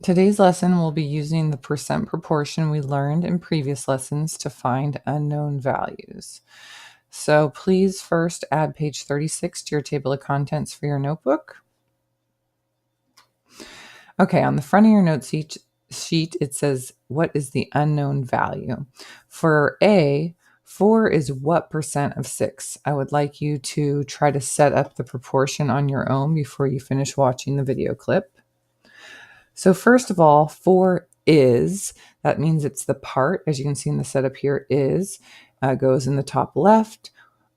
Today's lesson will be using the percent proportion we learned in previous lessons to find unknown values. So please first add page 36 to your table of contents for your notebook. Okay, on the front of your note sheet, it says, what is the unknown value? For A, 4 is what percent of 6? I would like you to try to set up the proportion on your own before you finish watching the video clip. So first of all, 4 is, that means it's the part, as you can see in the setup here, is, goes in the top left.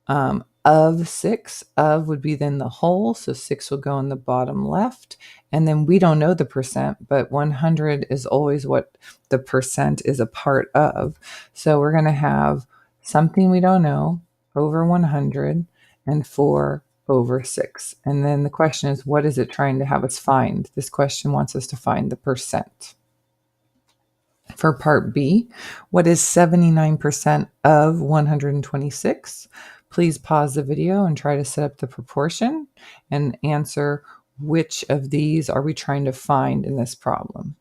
Of 6, of would be then the whole, so 6 will go in the bottom left. And then we don't know the percent, but 100 is always what the percent is a part of. So we're going to have something we don't know over 100 and 4 over 6. And then the question is, what is it trying to have us find? This question wants us to find the percent. For part B, what is 79% of 126? Please pause the video and try to set up the proportion and answer which of these are we trying to find in this problem.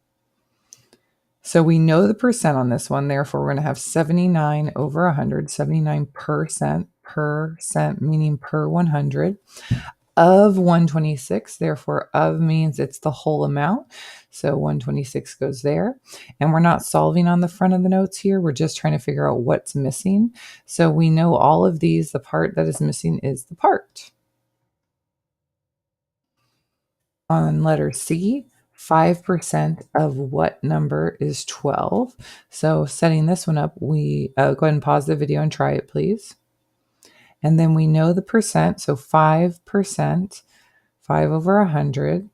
So we know the percent on this one, therefore we're going to have 79 over 100, 79%, percent meaning per 100, of 126, therefore of means it's the whole amount, so 126 goes there. And we're not solving on the front of the notes here, we're just trying to figure out what's missing. So we know all of these, the part that is missing is the part. On letter C, 5% of what number is 12? So setting this one up, we go ahead and pause the video and try it, please. And then we know the percent, so 5%, 5 over 100,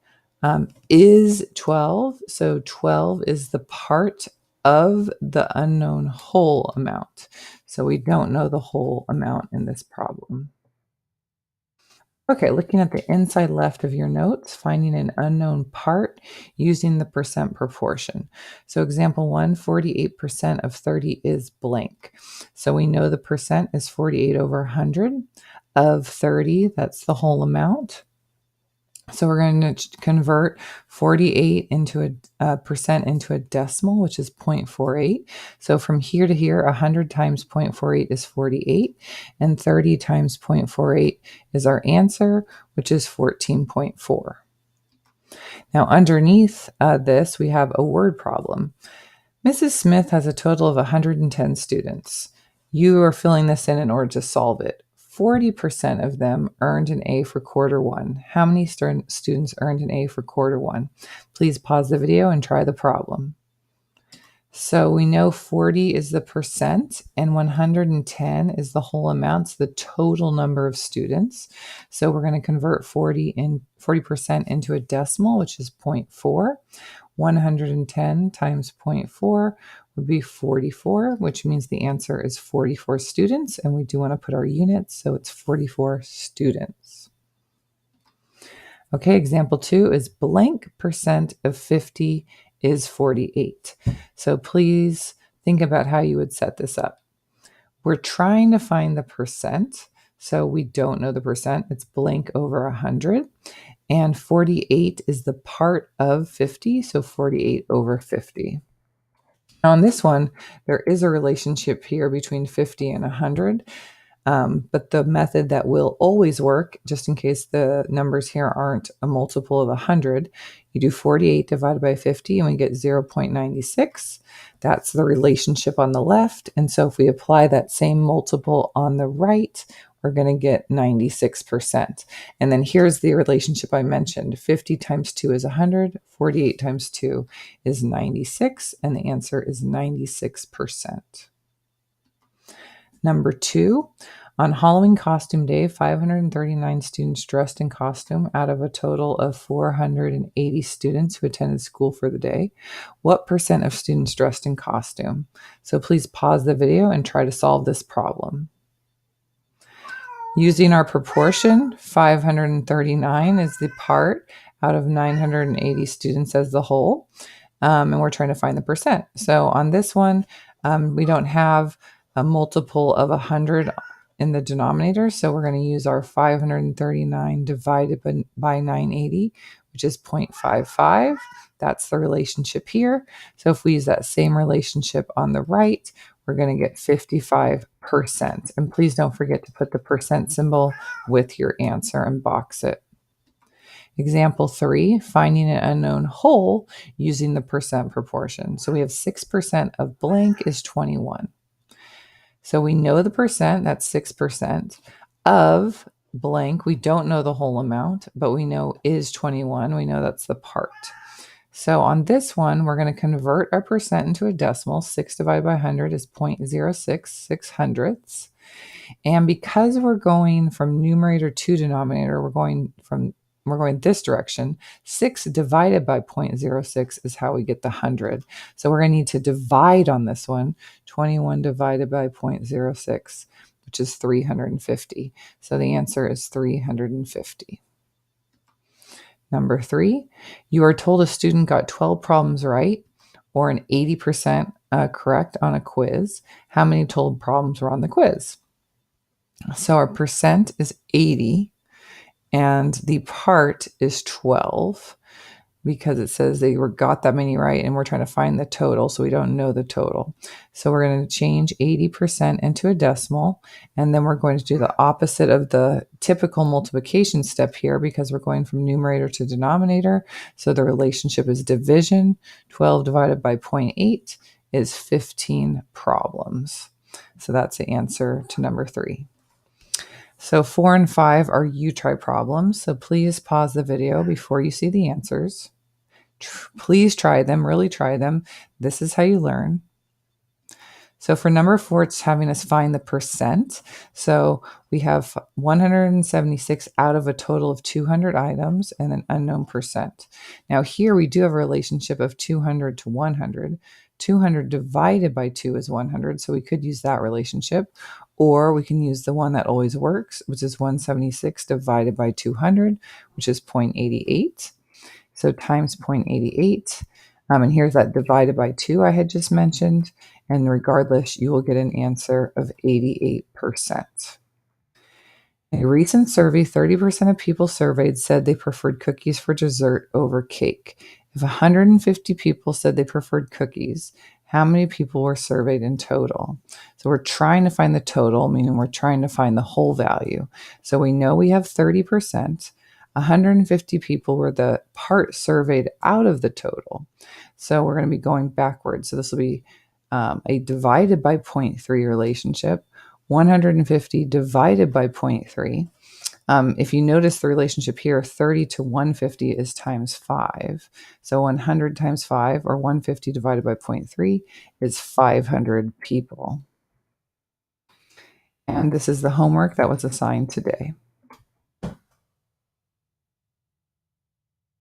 is 12. So 12 is the part of the unknown whole amount. So we don't know the whole amount in this problem. Okay, looking at the inside left of your notes, finding an unknown part using the percent proportion. So example 1, 48% of 30 is blank. So we know the percent is 48 over 100 of 30, that's the whole amount. So we're going to convert 48 into a percent into a decimal, which is 0.48. So from here to here, 100 times 0.48 is 48, and 30 times 0.48 is our answer, which is 14.4. Now underneath this, we have a word problem. Mrs. Smith has a total of 110 students. You are filling this in order to solve it. 40% of them earned an A for quarter one. How many students earned an A for quarter one? Please pause the video and try the problem. So we know 40 is the percent and 110 is the whole amount, so the total number of students. So we're going to convert 40% into a decimal, which is 0.4. 110 times 0.4 would be 44, which means the answer is 44 students, and we do want to put our units, so it's 44 students. Okay, example 2 is blank percent of 50 is 48. So please think about how you would set this up. We're trying to find the percent, so we don't know the percent. It's blank over 100. And 48 is the part of 50, so 48 over 50. Now on this one, there is a relationship here between 50 and 100, but the method that will always work, just in case the numbers here aren't a multiple of 100, you do 48 divided by 50 and we get 0.96. That's the relationship on the left. And so if we apply that same multiple on the right, we're going to get 96%. And then here's the relationship I mentioned. 50 times 2 is 100. 48 times 2 is 96. And the answer is 96%. Number 2, on Halloween costume day, 539 students dressed in costume out of a total of 480 students who attended school for the day. What percent of students dressed in costume? So please pause the video and try to solve this problem. Using our proportion, 539 is the part out of 980 students as the whole, and we're trying to find the percent. So on this one, we don't have a multiple of 100 in the denominator, so we're going to use our 539 divided by 980, which is 0.55. That's the relationship here. So if we use that same relationship on the right, we're going to get 55%. And please don't forget to put the percent symbol with your answer and box it. Example 3, finding an unknown whole using the percent proportion. So we have 6% of blank is 21. So we know the percent, that's 6%, of blank. We don't know the whole amount, but we know is 21. We know that's the part. So on this one, we're going to convert our percent into a decimal. 6 divided by 100 is 0.06 hundredths. And because we're going from numerator to denominator, we're going this direction. 6 divided by 0.06 is how we get the 100. So we're going to need to divide on this one. 21 divided by 0.06, which is 350. So the answer is 350. Number 3, you are told a student got 12 problems right or an 80% correct on a quiz. How many total problems were on the quiz? So our percent is 80 and the part is 12 because it says they got that many right and we're trying to find the total, so we don't know the total. So we're going to change 80% into a decimal, and then we're going to do the opposite of the typical multiplication step here because we're going from numerator to denominator. So the relationship is division. 12 divided by 0.8 is 15 problems. So that's the answer to number 3. So 4 and 5 are you try problems. So please pause the video before you see the answers. Please try them, really try them. This is how you learn. So for number 4, it's having us find the percent. So we have 176 out of a total of 200 items and an unknown percent. Now here we do have a relationship of 200 to 100. 200 divided by 2 is 100, so we could use that relationship. Or we can use the one that always works, which is 176 divided by 200, which is 0.88. So times 0.88. And here's that divided by 2 I had just mentioned. And regardless, you will get an answer of 88%. In a recent survey, 30% of people surveyed said they preferred cookies for dessert over cake. If 150 people said they preferred cookies, how many people were surveyed in total? So we're trying to find the total, meaning we're trying to find the whole value. So we know we have 30%. 150 people were the part surveyed out of the total. So we're going to be going backwards. So this will be a divided by 0.3 relationship. 150 divided by 0.3. If you notice the relationship here, 30 to 150 is times 5. So 100 times 5, or 150 divided by 0.3, is 500 people. And this is the homework that was assigned today.